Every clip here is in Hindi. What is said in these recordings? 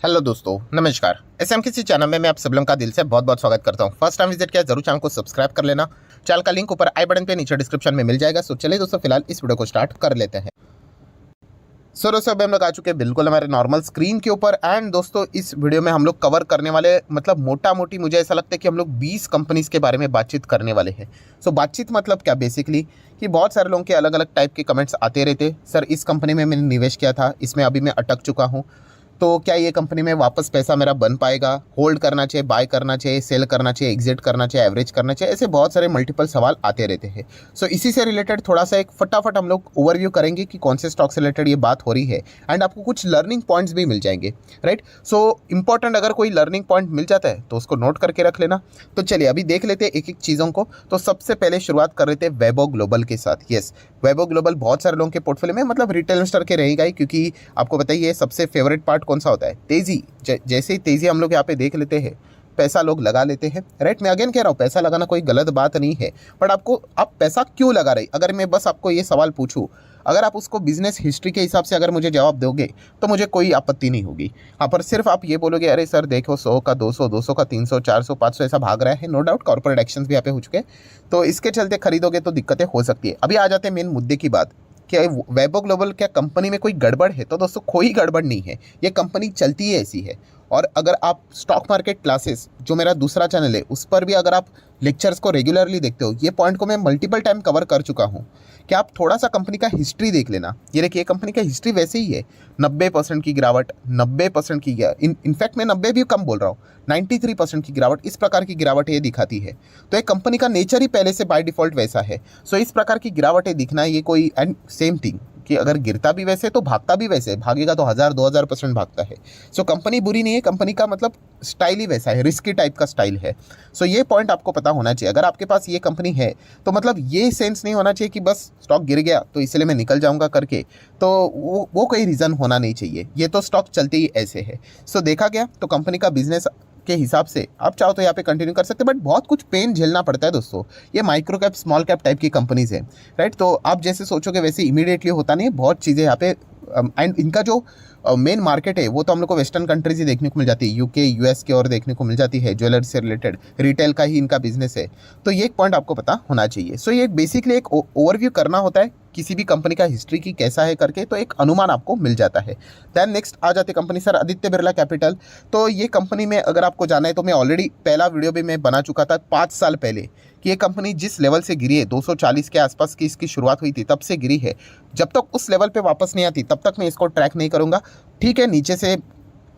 हेलो दोस्तों, नमस्कार। एसएमकेसी चैनल में मैं आप सब लोगों का दिल से बहुत बहुत स्वागत करता हूं। फर्स्ट टाइम विजिट किया जरूर चैनल को सब्सक्राइब कर लेना। चैनल का लिंक ऊपर आई बटन पे नीचे डिस्क्रिप्शन में मिल जाएगा। सो चलिए दोस्तों, फिलहाल इस वीडियो को स्टार्ट कर लेते हैं। सो दोस्तों, अभी हम लोग आ चुके हैं बिल्कुल हमारे नॉर्मल स्क्रीन के ऊपर। एंड दोस्तों, इस वीडियो में हम लोग कवर करने वाले मतलब मोटा मोटी मुझे ऐसा लगता है कि हम लोग 20 कंपनीज के बारे में बातचीत करने वाले हैं। सो बातचीत मतलब क्या, बेसिकली कि बहुत सारे लोगों के अलग अलग टाइप के कमेंट्स आते रहते। सर, इस कंपनी में मैंने निवेश किया था, इसमें अभी मैं अटक चुका हूँ, तो क्या ये कंपनी में वापस पैसा मेरा बन पाएगा? होल्ड करना चाहिए, बाय करना चाहिए, सेल करना चाहिए, एग्जिट करना चाहिए, एवरेज करना चाहिए? ऐसे बहुत सारे मल्टीपल सवाल आते रहते हैं। सो इसी से रिलेटेड थोड़ा सा एक फटाफट हम लोग ओवरव्यू करेंगे कि कौन से स्टॉक से रिलेटेड ये बात हो रही है। एंड आपको कुछ लर्निंग पॉइंट्स भी मिल जाएंगे, राइट? सो इंपॉर्टेंट, अगर कोई लर्निंग पॉइंट मिल जाता है तो उसको नोट करके रख लेना। तो चलिए अभी देख लेते हैं एक एक चीज़ों को। तो सबसे पहले शुरुआत कर रहे थे वैभव ग्लोबल के साथ। यस, वैभव ग्लोबल बहुत सारे लोगों के पोर्टफोलियो में मतलब रिटेल इन्वेस्टर के रहेगा ही, क्योंकि आपको बताइए सबसे फेवरेट पार्ट कौन सा होता है? तेजी। जैसे ही तेजी हम लोग यहाँ पे देख लेते हैं, पैसा लोग लगा लेते हैं, राइट? मैं अगेन कह रहा हूँ, पैसा लगाना कोई गलत बात नहीं है, बट आप पैसा क्यों लगा रहे? अगर मैं बस आपको ये सवाल पूछूं, अगर आप उसको बिजनेस हिस्ट्री के हिसाब से अगर मुझे जवाब दोगे तो मुझे कोई आपत्ति नहीं होगी। हाँ, पर सिर्फ आप ये बोलोगे अरे सर देखो 100 का 200, 200 का 300, 400, 500 ऐसा भाग रहा है, नो डाउट कॉर्पोरेट एक्शंस भी यहाँ पे हो चुके हैं, तो इसके चलते खरीदोगे तो दिक्कतें हो सकती है। अभी आ जाते हैं मेन मुद्दे की बात। क्या वैभव ग्लोबल क्या कंपनी में कोई गड़बड़ है? तो दोस्तों कोई गड़बड़ नहीं है, ये कंपनी चलती है ऐसी है। और अगर आप स्टॉक मार्केट क्लासेस, जो मेरा दूसरा चैनल है, उस पर भी अगर आप लेक्चर्स को रेगुलरली देखते हो, ये पॉइंट को मैं मल्टीपल टाइम कवर कर चुका हूँ कि आप थोड़ा सा कंपनी का हिस्ट्री देख लेना। ये देखिए कंपनी का हिस्ट्री वैसे ही है, 90% की गिरावट, 90% की इनफैक्ट मैं 90 भी कम बोल रहा हूँ, 93% की गिरावट, इस प्रकार की गिरावट ये दिखाती है। तो एक कंपनी का नेचर ही पहले से बाय डिफॉल्ट वैसा है। सो इस प्रकार की गिरावटें दिखना, ये कोई एंड सेम थिंग कि अगर गिरता भी वैसे तो भागता भी वैसे, भागेगा तो 1000-2000% भागता है। सो कंपनी बुरी नहीं है, कंपनी का मतलब स्टाइल ही वैसा है, रिस्की टाइप का स्टाइल है। सो ये पॉइंट आपको पता होना चाहिए। अगर आपके पास ये कंपनी है तो मतलब ये सेंस नहीं होना चाहिए कि बस स्टॉक गिर गया तो इसलिए मैं निकल जाऊंगा करके, तो वो कोई रीज़न होना नहीं चाहिए। ये तो स्टॉक चलते ही ऐसे है। सो देखा गया तो कंपनी का बिजनेस के हिसाब से आप चाहो तो यहाँ पे कंटिन्यू कर सकते हैं, बट बहुत कुछ पेन झेलना पड़ता है दोस्तों। ये micro cap, small cap type की कंपनीज है, राइट? तो आप जैसे सोचोगे वैसे इमीडिएटली होता नहीं है, बहुत चीज़ें यहाँ पे। एंड इनका जो मेन मार्केट है वो तो हम लोग को वेस्टर्न कंट्रीज ही देखने को मिल जाती है, यूके, यूएस की ओर देखने को मिल जाती है। ज्वेलरी से रिलेटेड रिटेल का ही इनका बिजनेस है, तो ये एक पॉइंट आपको पता होना चाहिए। सो ये बेसिकली एक ओवरव्यू करना होता है किसी भी कंपनी का हिस्ट्री की कैसा है करके, तो एक अनुमान आपको मिल जाता है। देन नेक्स्ट आ जाती company sir Aditya Birla capital. तो ये कंपनी में अगर आपको जाना है तो मैं ऑलरेडी पहला वीडियो भी मैं बना चुका था 5 साल पहले कि ये कंपनी जिस लेवल से गिरी है, 240 के आसपास की इसकी शुरुआत हुई थी, तब से गिरी है। जब तक उस लेवल पे वापस नहीं आती तब तक मैं इसको ट्रैक नहीं करूँगा। ठीक है, नीचे से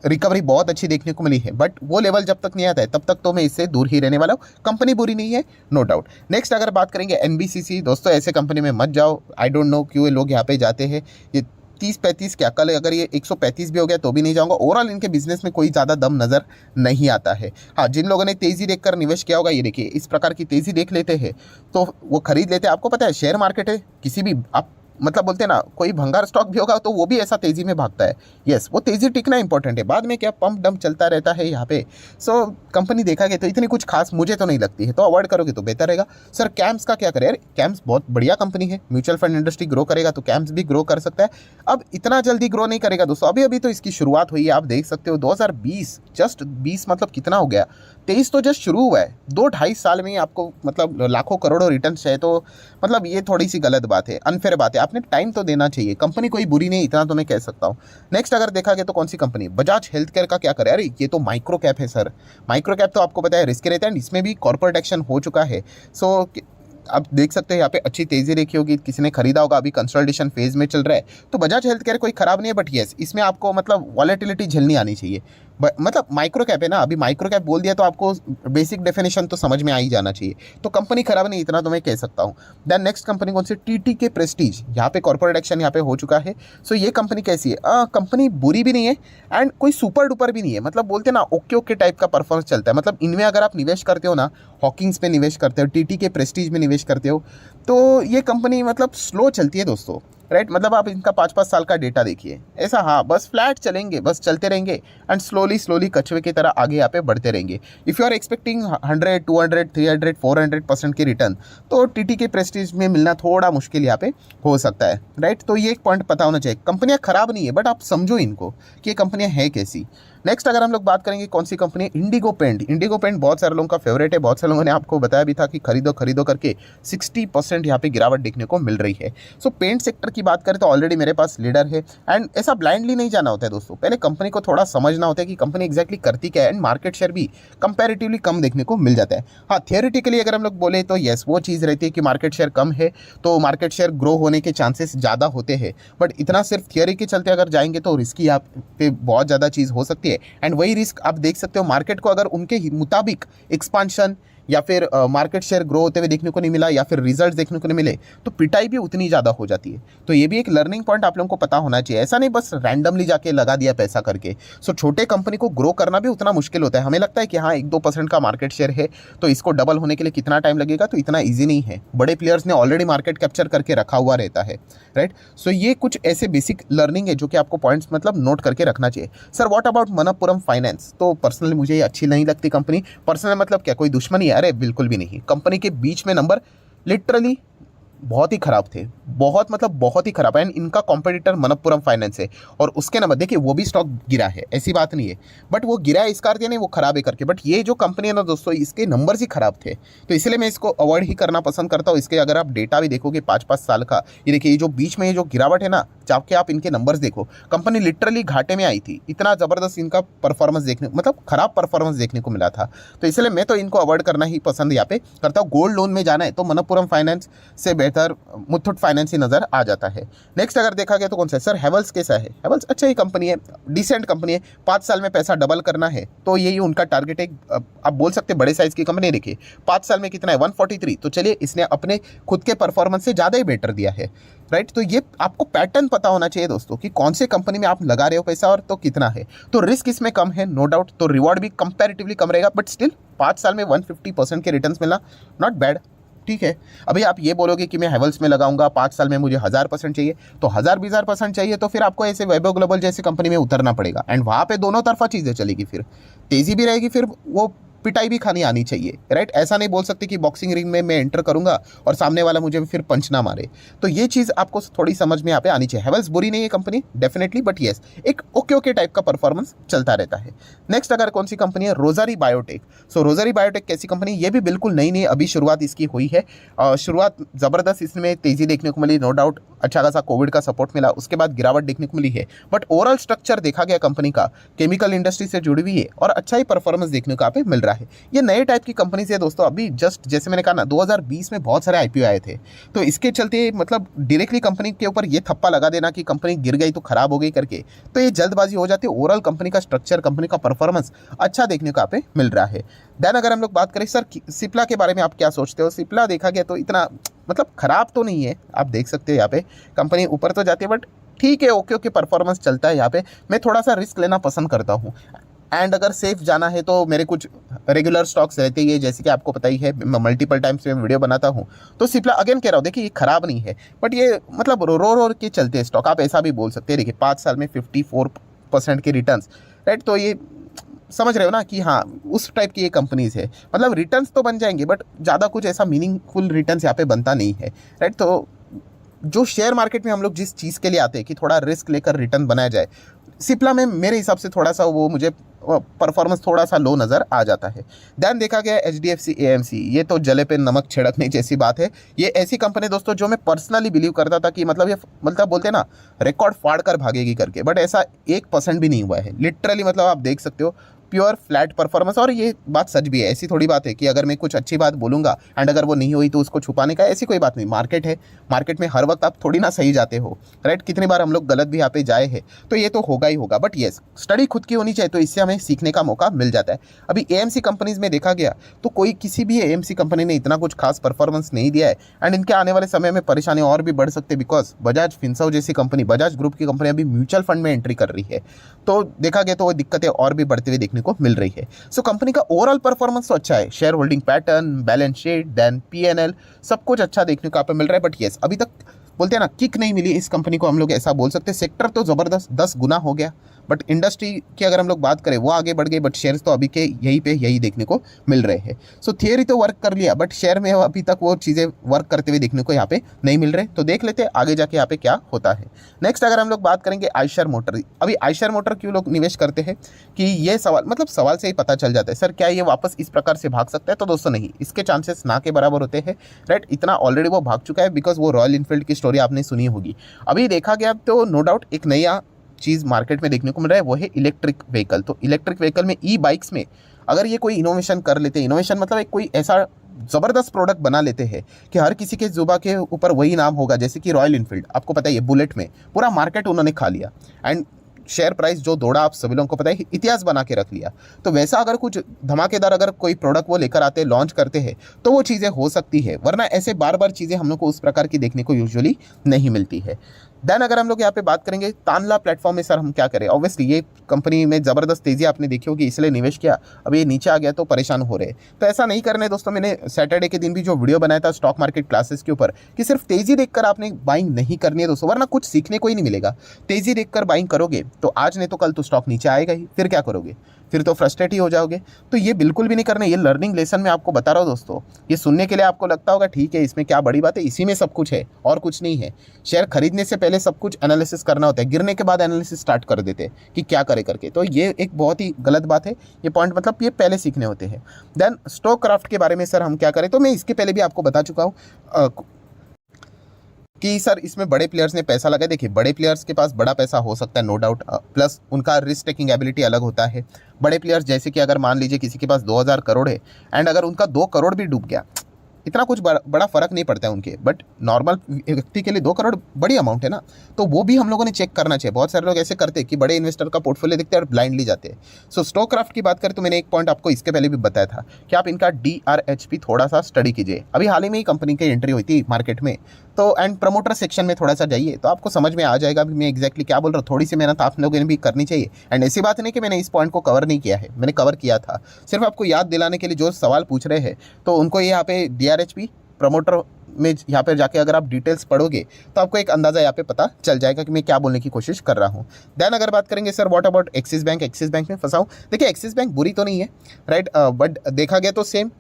रिकवरी बहुत अच्छी देखने को मिली है, बट वो लेवल जब तक नहीं आता है तब तक तो मैं इससे दूर ही रहने वाला हूँ। कंपनी बुरी नहीं है, नो डाउट। नेक्स्ट अगर बात करेंगे एनबीसीसी, दोस्तों ऐसे कंपनी में मत जाओ। आई डोंट नो क्यों ये लोग यहाँ पे जाते हैं। ये 30-35 क्या, कल अगर ये 135 भी हो गया तो भी नहीं जाऊँगा। ओवरऑल इनके बिजनेस में कोई ज़्यादा दम नज़र नहीं आता है। हाँ, जिन लोगों ने तेज़ी देखकर निवेश किया होगा, ये देखिए इस प्रकार की तेज़ी देख लेते हैं तो वो खरीद लेते हैं। आपको पता है शेयर मार्केट है, किसी भी आप मतलब बोलते हैं ना, कोई भंगार स्टॉक भी होगा तो वो भी ऐसा तेज़ी में भागता है। यस, वो तेज़ी टिकना इंपॉर्टेंट है, बाद में क्या पंप डंप चलता रहता है यहाँ पे। सो कंपनी देखा गया तो इतनी कुछ खास मुझे तो नहीं लगती है, तो अवॉइड करोगे तो बेहतर रहेगा। सर कैम्स का क्या करें? अरे कैम्स बहुत बढ़िया कंपनी है, म्यूचुअल फंड इंडस्ट्री ग्रो करेगा तो कैम्स भी ग्रो कर सकता है। अब इतना जल्दी ग्रो नहीं करेगा दोस्तों, अभी अभी तो इसकी शुरुआत हुई है। आप देख सकते हो 2020, जस्ट 20 मतलब कितना हो गया, 23 तो जस्ट शुरू हुआ है। 2-2.5 साल में ही आपको मतलब लाखों करोड़ों रिटर्न है, तो मतलब ये थोड़ी सी गलत बात है, अनफेयर बात है। आपने टाइम तो देना चाहिए। कंपनी कोई बुरी नहीं, इतना तो मैं कह सकता हूँ। नेक्स्ट अगर देखा गया तो कौन सी कंपनी, बजाज हेल्थ केयर का क्या करे? अरे ये तो माइक्रो कैप है सर। माइक्रो कैप तो आपको पता है रिस्क रहता है, इसमें भी कॉर्पोरेट एक्शन हो चुका है। सो आप देख सकते हैं यहाँ पे अच्छी तेज़ी देखी होगी, किसी ने खरीदा होगा, अभी कंसोलिडेशन फेज में चल रहा है। तो बजाज हेल्थ केयर कोई खराब नहीं है, बट येस इसमें आपको मतलब वॉलेटिलिटी झेलनी आनी चाहिए। मतलब माइक्रो कैप है ना, अभी माइक्रो कैप बोल दिया तो आपको बेसिक डेफिनेशन तो समझ में आ ही जाना चाहिए। तो कंपनी खराब नहीं, इतना तो मैं कह सकता हूँ। देन नेक्स्ट कंपनी कौन सी, टीटी के प्रेस्टीज। यहाँ पे कॉर्पोरेट एक्शन यहाँ पे हो चुका है। सो ये कंपनी कैसी है? कंपनी बुरी भी नहीं है एंड कोई सुपर डुपर भी नहीं है, मतलब बोलते हैं ना ओके ओके टाइप का परफॉर्मेंस चलता है। मतलब इनमें अगर आप निवेश करते हो ना, हॉकिंग्स पे निवेश करते हो, टीटी के प्रेस्टीज में निवेश करते हो, तो ये कंपनी मतलब स्लो चलती है दोस्तों। राइट। मतलब आप इनका 5-5 साल का डेटा देखिए, ऐसा हाँ बस फ्लैट चलेंगे, बस चलते रहेंगे एंड स्लोली स्लोली कछुए की तरह आगे यहाँ पे बढ़ते रहेंगे। इफ़ यू आर एक्सपेक्टिंग 100, 200, 300, 400% की रिटर्न, तो टीटी के प्रेस्टीज में मिलना थोड़ा मुश्किल यहाँ पे हो सकता है, राइट। तो ये एक पॉइंट पता होना चाहिए। कंपनियाँ खराब नहीं है, बट आप समझो इनको कि ये कंपनियाँ हैं कैसी। नेक्स्ट अगर हम लोग बात करेंगे कौन सी company, Indigo paint. Indigo paint बहुत सारे लोगों का फेवरेट है, बहुत सारे लोगों ने आपको बताया भी था कि खरीदो खरीदो करके 60% यहाँ पे गिरावट देखने को मिल रही है। सो पेंट सेक्टर की बात करें तो ऑलरेडी मेरे पास लीडर है एंड ऐसा ब्लाइंडली नहीं जाना होता है दोस्तों, पहले कंपनी को थोड़ा समझना होता है कि कंपनी एक्जैक्टली करती क्या है एंड मार्केट शेयर भी कंपैरेटिवली कम देखने को मिल जाता है। हाँ, थियोरेटिकली अगर हम लोग बोले तो येस वो चीज़ रहती है कि मार्केट शेयर कम है तो मार्केट शेयर ग्रो होने के चांसेस ज़्यादा होते हैं, बट इतना सिर्फ थियोरी के चलते अगर जाएंगे तो रिस्की आप पे बहुत ज़्यादा चीज़ हो सकती है। एंड वही रिस्क आप देख सकते हो मार्केट को अगर उनके मुताबिक एक्सपांशन या फिर मार्केट शेयर ग्रो होते हुए देखने को नहीं मिला या फिर रिजल्ट देखने को नहीं मिले तो पिटाई भी उतनी ज़्यादा हो जाती है। तो ये भी एक लर्निंग पॉइंट आप लोगों को पता होना चाहिए, ऐसा नहीं बस रैंडमली जाके लगा दिया पैसा करके। सो छोटे कंपनी को ग्रो करना भी उतना मुश्किल होता है। हमें लगता है कि हाँ 1-2% का मार्केट शेयर है तो इसको डबल होने के लिए कितना टाइम लगेगा, तो इतना ईजी नहीं है। बड़े प्लेयर्स ने ऑलरेडी मार्केट कैप्चर करके रखा हुआ रहता है, राइट। सो ये कुछ ऐसे बेसिक लर्निंग है जो कि आपको पॉइंट्स मतलब नोट करके रखना चाहिए। Sir what about Manappuram finance, तो पर्सनली मुझे ये अच्छी नहीं लगती कंपनी। पर्सनल मतलब क्या, कोई दुश्मनी है? अरे बिल्कुल भी नहीं। कंपनी के बीच में नंबर लिटरली बहुत ही खराब थे, बहुत मतलब बहुत ही खराब है। एंड इनका कॉम्पिटिटर मनप्पुरम फाइनेंस है और उसके नंबर देखिए, वो भी स्टॉक गिरा है, ऐसी बात नहीं है, बट वो गिरा है इसका अर्थ नहीं वो खराब है करके, बट ये जो कंपनी है ना दोस्तों, इसके नंबर्स ही खराब थे, तो इसलिए मैं इसको अवॉइड ही करना पसंद करता हूँ। इसके अगर आप डेटा भी देखोगे 5-5 साल का, ये देखिए ये जो बीच में ये जो गिरावट है ना, चाहे आप इनके नंबर्स देखो, कंपनी लिटरली घाटे में आई थी। इतना ज़बरदस्त इनका परफॉर्मेंस देखने मतलब खराब परफॉर्मेंस देखने को मिला था, तो इसलिए मैं तो इनको अवॉइड करना ही पसंद यहाँ पे करता हूँ। गोल्ड लोन में जाना है तो मनप्पुरम फाइनेंस से बेहतर मुथूट फाइनेंस ही नज़र आ जाता है। नेक्स्ट अगर देखा गया तो कौन सा है सर, हेवल्स कैसा है? हेवल्स अच्छा ही कंपनी है, डिसेंट कंपनी है। 5 साल में पैसा डबल करना है तो यही उनका टारगेट है। आप बोल सकते बड़े साइज़ की कंपनी। देखिए 5 साल में कितना है, 143, तो चलिए इसने अपने खुद के परफॉर्मेंस से ज़्यादा ही बेटर दिया है, राइट। तो ये आपको पैटर्न पता होना चाहिए दोस्तों कि कौन से कंपनी में आप लगा रहे हो पैसा और तो कितना है। तो रिस्क इसमें कम है नो डाउट, तो रिवॉर्ड भी कंपैरेटिवली कम रहेगा, बट स्टिल 5 साल में 150% के रिटर्न्स मिलना नॉट बैड, ठीक है। अभी आप ये बोलोगे कि मैं हेवल्स में लगाऊंगा 5 साल में मुझे 1000% चाहिए, तो 1000-20% चाहिए तो फिर आपको ऐसे वैभव ग्लोबल जैसी कंपनी में उतरना पड़ेगा एंड वहाँ पे दोनों तरफा चीज़ें चलेगी, फिर तेज़ी भी रहेगी, फिर वो पिटाई भी खानी आनी चाहिए, राइट। ऐसा नहीं बोल सकते कि बॉक्सिंग रिंग में मैं एंटर करूंगा और सामने वाला मुझे फिर पंच ना मारे। तो ये चीज़ आपको थोड़ी समझ में यहाँ पे आनी चाहिए। हेवल्स बुरी नहीं है कंपनी डेफिनेटली, बट येस एक ओके टाइप का परफॉर्मेंस चलता रहता है। नेक्स्ट अगर कौन सी कंपनी है, रोजारी बायोटेक। सो रोजारी बायोटेक कैसी कंपनी, ये भी बिल्कुल नई नहीं, अभी शुरुआत इसकी हुई है। शुरुआत ज़बरदस्त इसमें तेज़ी देखने को मिली, नो डाउट अच्छा खासा कोविड का सपोर्ट मिला, उसके बाद गिरावट देखने को मिली है, बट ओवरऑल स्ट्रक्चर देखा गया कंपनी का केमिकल इंडस्ट्री से जुड़ी हुई है और अच्छा ही परफॉर्मेंस देखने को यहाँ पे मिल रहा है। ये नए टाइप की कंपनी से दोस्तों, अभी जस्ट जैसे मैंने कहा ना 2020 में बहुत सारे आईपीओ आए थे, तो इसके चलते मतलब डायरेक्टली कंपनी के ऊपर ये थप्पा लगा देना कि कंपनी गिर गई तो खराब हो गई करके, तो ये जल्दबाजी हो जाती है। ओवरऑल कंपनी का स्ट्रक्चर, कंपनी का परफॉर्मेंस अच्छा देखने को यहाँ पे मिल रहा है। देन अगर हम लोग बात करें सर सिप्ला के बारे में, आप क्या सोचते हो? सिप्ला देखा गया तो इतना मतलब खराब तो नहीं है, आप देख सकते हो यहाँ पे कंपनी ऊपर तो जाती है, बट ठीक है ओके परफॉर्मेंस चलता है यहाँ पे। मैं थोड़ा सा रिस्क लेना पसंद करता हूँ एंड अगर सेफ जाना है तो मेरे कुछ रेगुलर स्टॉक्स रहते ही है, जैसे कि आपको पता ही है मल्टीपल टाइम्स में वीडियो बनाता हूँ। तो सिप्ला अगेन कह रहा हूँ, देखिए ये खराब नहीं है, बट ये मतलब रो के चलते हैं स्टॉक, आप ऐसा भी बोल सकते हैं। देखिए 5 साल में 54% के रिटर्न्स, राइट। तो ये समझ रहे हो ना कि हाँ उस टाइप की ये कंपनीज है, मतलब रिटर्न्स तो बन जाएंगे बट ज़्यादा कुछ ऐसा मीनिंगफुल रिटर्न्स यहाँ पे बनता नहीं है, राइट। तो जो शेयर मार्केट में हम लोग जिस चीज़ के लिए आते हैं कि थोड़ा रिस्क लेकर रिटर्न बनाया जाए, सिप्ला में मेरे हिसाब से थोड़ा सा वो मुझे परफॉर्मेंस थोड़ा सा लो नज़र आ जाता है। दैन देखा गया HDFC AMC, ये तो जले पे नमक छिड़कने जैसी बात है। ये ऐसी कंपनी दोस्तों जो मैं पर्सनली बिलीव करता था कि मतलब ये मतलब बोलते हैं ना रिकॉर्ड फाड़ कर भागेगी करके, बट ऐसा 1% भी नहीं हुआ है लिटरली। मतलब आप देख सकते हो प्योर फ्लैट परफॉर्मेंस, और ये बात सच भी है। ऐसी थोड़ी बात है कि अगर मैं कुछ अच्छी बात बोलूँगा एंड अगर वो नहीं हुई तो उसको छुपाने का, ऐसी कोई बात नहीं। मार्केट है, मार्केट में हर वक्त आप थोड़ी ना सही जाते हो, राइट। कितनी बार हम लोग गलत भी यहाँ पे जाए हैं, तो ये तो होगा ही होगा, बट येस स्टडी खुद की होनी चाहिए, तो इससे हमें सीखने का मौका मिल जाता है। अभी AMC कंपनीज में देखा गया तो कोई किसी भी AMC कंपनी ने इतना कुछ खास परफॉर्मेंस नहीं दिया है एंड इनके आने वाले समय में परेशानी और भी बढ़ सकते हैं, बिकॉज बजाज फिनसर्व जैसी कंपनी, बजाज ग्रुप की कंपनी अभी म्यूचुअल फंड में एंट्री कर रही है, तो देखा गया तो वो दिक्कतें और भी बढ़ते हुए देखने को मिल रही है। सो कंपनी का ओवरऑल परफॉर्मेंस तो अच्छा है, share holding pattern, balance sheet, then PNL, सब कुछ अच्छा देखने को यहाँ पे मिल रहा है, बट येस अभी तक बोलते हैं ना किक नहीं मिली इस कंपनी को, हम लोग ऐसा बोल सकते हैं। सेक्टर तो ज़बरदस्त 10 गुना हो गया, बट इंडस्ट्री की अगर हम लोग बात करें वो आगे बढ़ गई, बट शेयर्स तो अभी के यही देखने को मिल रहे हैं। सो थियरी तो वर्क कर लिया, बट शेयर में अभी तक वो चीज़ें वर्क करते हुए देखने को यहाँ पे नहीं मिल रहे। तो देख लेते हैं आगे जाके यहाँ पे क्या होता है। नेक्स्ट अगर हम लोग बात करेंगे आयशर मोटर, अभी आयशर मोटर क्यों लोग निवेश करते हैं कि ये सवाल, मतलब सवाल से ही पता चल जाता है सर क्या ये वापस इस प्रकार से भाग सकता है, तो दोस्तों नहीं, इसके चांसेस ना के बराबर होते हैं, राइट। इतना ऑलरेडी वो भाग चुका है, बिकॉज वो रॉयल इनफील्ड की स्टोरी आपने सुनी होगी। अभी देखा गया तो नो डाउट एक नया चीज़ मार्केट में देखने को मिल रहा है, वो है इलेक्ट्रिक व्हीकल। तो इलेक्ट्रिक व्हीकल में ई बाइक्स में अगर ये कोई इनोवेशन कर लेते हैं, इनोवेशन मतलब एक कोई ऐसा ज़बरदस्त प्रोडक्ट बना लेते हैं कि हर किसी के जुबा के ऊपर वही नाम होगा, जैसे कि रॉयल इनफील्ड, आपको पता ही है बुलेट में पूरा मार्केट उन्होंने खा लिया, एंड शेयर प्राइस जो दौड़ा आप सभी लोगों को पता है, इतिहास बना के रख लिया। तो वैसा अगर कुछ धमाकेदार अगर कोई प्रोडक्ट वो लेकर आते हैं, लॉन्च करते हैं, तो वो चीज़ें हो सकती है, वरना ऐसे बार बार चीज़ें हम लोग को उस प्रकार की देखने को यूजुअली नहीं मिलती है। देन अगर हम लोग यहाँ पे बात करेंगे तानला प्लेटफॉर्म में, सर हम क्या करें, ऑब्वियसली ये कंपनी में ज़बरदस्त तेज़ी आपने देखी होगी इसलिए निवेश किया, अब ये नीचे आ गया तो परेशान हो रहे। तो ऐसा नहीं करना है दोस्तों। मैंने सैटरडे के दिन भी जो वीडियो बनाया था स्टॉक मार्केट क्लासेस के ऊपर कि सिर्फ तेज़ी देखकर आपने बाइंग नहीं करनी है दोस्तों, वरना कुछ सीखने को ही नहीं मिलेगा। तेज़ी देखकर बाइंग करोगे तो आज नहीं तो कल तो स्टॉक नीचे आएगा ही, फिर क्या करोगे, फिर तो फ्रस्ट्रेट ही हो जाओगे। तो ये बिल्कुल भी नहीं करना। ये लर्निंग लेसन मैं आपको बता रहा हूँ दोस्तों। ये सुनने के लिए आपको लगता होगा ठीक है इसमें क्या बड़ी बात है, इसी में सब कुछ है और कुछ नहीं है। शेयर खरीदने से पहले सब कुछ एनालिसिस करना होता है, गिरने के बाद एनालिसिस स्टार्ट कर देते हैं कि क्या करे करके। तो ये एक बहुत ही गलत बात है। ये पॉइंट मतलब ये पहले सीखने होते हैं। देन स्टॉक क्राफ्ट के बारे में सर हम क्या करें, तो मैं इसके पहले भी आपको बता चुका हूँ कि सर इसमें बड़े प्लेयर्स ने पैसा लगाया। देखिए बड़े प्लेयर्स के पास बड़ा पैसा हो सकता है नो डाउट, प्लस उनका रिस्क टेकिंग एबिलिटी अलग होता है। बड़े प्लेयर्स जैसे कि अगर मान लीजिए किसी के पास 2000 करोड़ है, एंड अगर उनका 2 करोड़ भी डूब गया, इतना कुछ बड़ा फ़र्क नहीं पड़ता है उनके, बट नॉर्मल व्यक्ति के लिए 2 करोड़ बड़ी अमाउंट है ना। तो वो भी हम लोगों ने चेक करना चाहिए। बहुत सारे लोग ऐसे करते हैं कि बड़े इन्वेस्टर का पोर्टफोलियो देखते हैं और ब्लाइंडली जाते हैं। सो स्टॉक क्राफ्ट की बात करें तो मैंने एक पॉइंट आपको इसके पहले भी बताया था कि आप इनका DRHP थोड़ा सा स्टडी कीजिए। अभी हाल ही में ही कंपनी की एंट्री हुई थी मार्केट में, तो एंड प्रमोटर सेक्शन में थोड़ा सा जाइए तो आपको समझ में आ जाएगा भी मैं एग्जैक्टली क्या बोल रहा हूँ। थोड़ी सी मेहनत आप लोगों ने भी करनी चाहिए। एंड ऐसी बात नहीं कि मैंने इस पॉइंट को कवर नहीं किया है, मैंने कवर किया था। सिर्फ आपको याद दिलाने के लिए जो सवाल पूछ रहे हैं तो उनको यहाँ पे DRHP प्रमोटर में यहाँ पे जाके अगर आप डिटेल्स पढ़ोगे तो आपको एक अंदाज़ा यहाँ पे पता चल जाएगा कि मैं क्या बोलने की कोशिश कर रहा हूँ। देन अगर बात करेंगे sir what about axis bank, axis bank में फंसाऊँ। देखिए एक्सिस बैंक बुरी तो नहीं है, राइट, बट देखा गया तो सेम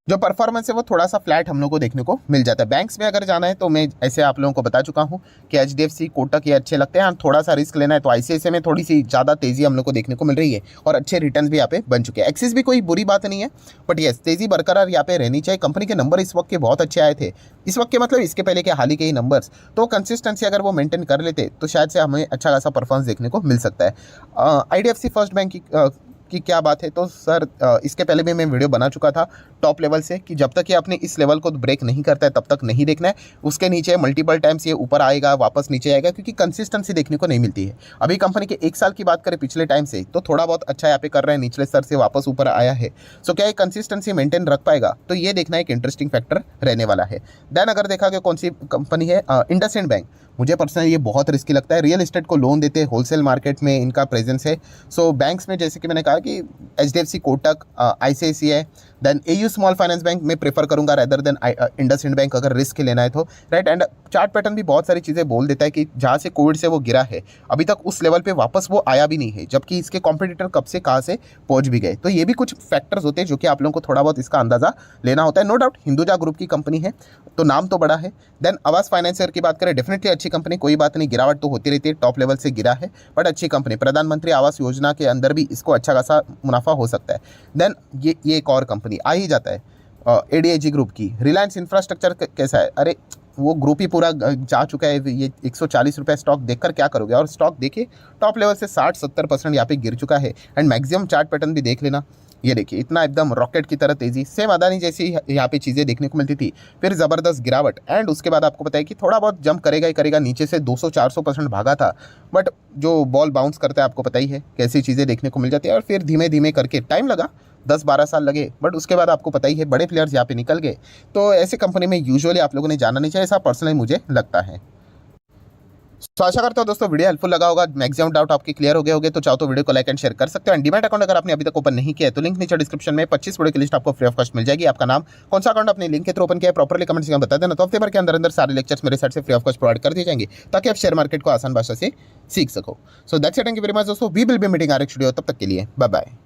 जो परफॉर्मेंस है वो थोड़ा सा फ्लैट हम लोग को देखने को मिल जाता है। बैंक्स में अगर जाना है तो मैं ऐसे आप लोगों को बता चुका हूँ कि HDFC, कोटक ये अच्छे लगते हैं। थोड़ा सा रिस्क लेना है तो ICICI में थोड़ी सी ज़्यादा तेज़ी हम लोग को देखने को मिल रही है और अच्छे रिटर्न भी यहाँ पे बन चुके हैं। एक्सिस भी कोई बुरी बात नहीं है, बट येस तेज़ी बरकरार यहाँ पे रहनी चाहिए। कंपनी के नंबर इस वक्त के बहुत अच्छे आए थे, इस वक्त के मतलब इसके पहले के हाल ही के ही नंबर्स, तो कंसिस्टेंसी अगर वो मेंटेन कर लेते तो शायद से हमें अच्छा खासा परफॉर्मेंस देखने को मिल सकता है। IDFC फर्स्ट बैंक की क्या बात है, तो सर इसके पहले भी मैं वीडियो बना चुका था टॉप लेवल से कि जब तक ये अपने इस लेवल को ब्रेक नहीं करता है तब तक नहीं देखना है। उसके नीचे मल्टीपल टाइम्स ये ऊपर आएगा वापस नीचे आएगा, क्योंकि कंसिस्टेंसी देखने को नहीं मिलती है। अभी कंपनी के 1 साल की बात करें पिछले टाइम से तो थोड़ा बहुत अच्छा यहाँ पे कर रहे हैं, निचले स्तर से वापस ऊपर आया है। सो क्या ये कंसिस्टेंसी मेंटेन रख पाएगा, तो ये देखना एक इंटरेस्टिंग फैक्टर रहने वाला है। देन अगर देखा कि कौन सी कंपनी है, इंडसइंड बैंक, मुझे पर्सनली ये बहुत रिस्की लगता है। रियल एस्टेट को लोन देते हैं, होलसेल मार्केट में इनका प्रेजेंस है। सो बैंक्स में जैसे कि मैंने कहा कि HDFC, Kotak, ICICI, then AU small finance bank में प्रेफर करूंगा रेदर देन इंडसइंड बैंक अगर रिस्क लेना है तो, राइट। एंड चार्ट पैटर्न भी बहुत सारी चीज़ें बोल देता है कि जहाँ से कोविड से वो गिरा है अभी तक उस लेवल पे वापस वो आया भी नहीं है, जबकि इसके कॉम्पिटिटर कब से कहाँ से पहुँच भी गए। तो ये भी कुछ फैक्टर्स होते हैं जो कि आप लोगों को थोड़ा बहुत इसका अंदाज़ा लेना होता है। नो डाउट हिंदुजा ग्रुप की कंपनी है तो नाम तो बड़ा है। देन आवास फाइनेंसर की बात करें, डेफिनेटली अच्छी कंपनी, कोई बात नहीं, गिरावट तो होती रहती है, टॉप लेवल से गिरा है बट अच्छी कंपनी। प्रधानमंत्री आवास योजना के अंदर भी इसको अच्छा खासा मुनाफा हो सकता है। देन ये एक और कंपनी आ ही जाता है ADIG ग्रुप की। रिलायंस इंफ्रास्ट्रक्चर कैसा है, अरे वो ग्रुप ही पूरा जा चुका है। ये 140 रुपये स्टॉक देखकर क्या करोगे, और स्टॉक देखिए टॉप लेवल से 60-70% यहाँ पे गिर चुका है। एंड मैक्सिमम चार्ट पैटर्न भी देख लेना, ये देखिए इतना एकदम रॉकेट की तरह तेज़ी, सेम अदानी जैसी यहाँ पे चीज़ें देखने को मिलती थी, फिर ज़बरदस्त गिरावट, एंड उसके बाद आपको पता है कि थोड़ा बहुत जंप करेगा ही करेगा। नीचे से 200-400% भागा था, बट जो बॉल बाउंस करता है आपको पता ही है कैसी चीज़ें देखने को मिल जाती है। और फिर धीमे धीमे करके टाइम लगा, 10-12 साल लगे, बट उसके बाद आपको पता ही है बड़े प्लेयर्स यहाँ पे निकल गए। तो ऐसे कंपनी में यूजुअली आप लोगों ने जाना नहीं चाहिए, ऐसा पर्सनली मुझे लगता है। तो आशा करता हूँ दोस्तों वीडियो हेल्पफुल लगा होगा, मैक्सिमम डाउट आपके क्लियर हो गए होंगे। तो चाहो तो वीडियो को लाइक एंड शेयर कर सकते हो। एंड डीमैट अकाउंट अगर आपने अभी तक ओपन नहीं किया है तो लिंक नीचे डिस्क्रिप्शन में 25 वीडियो की लिस्ट आपको फ्री ऑफ कॉस्ट मिल जाएगी। आपका नाम, कौन सा अकाउंट अपने लिंक के थ्रू ओपन किया है, प्रॉपर्ली कमेंट्स में बता देना। तो हफ्ते भर के अंदर सारे लेक्चर्स मेरे साइड से फ्री ऑफ कॉस्ट प्रोवाइड कर दिए जाएंगे ताकि आप शेयर मार्केट को आसान भाषा से सीख सको। So that's it, thank you very much दोस्तों। We will be meeting our next video. तब तक के लिए बाय बाय।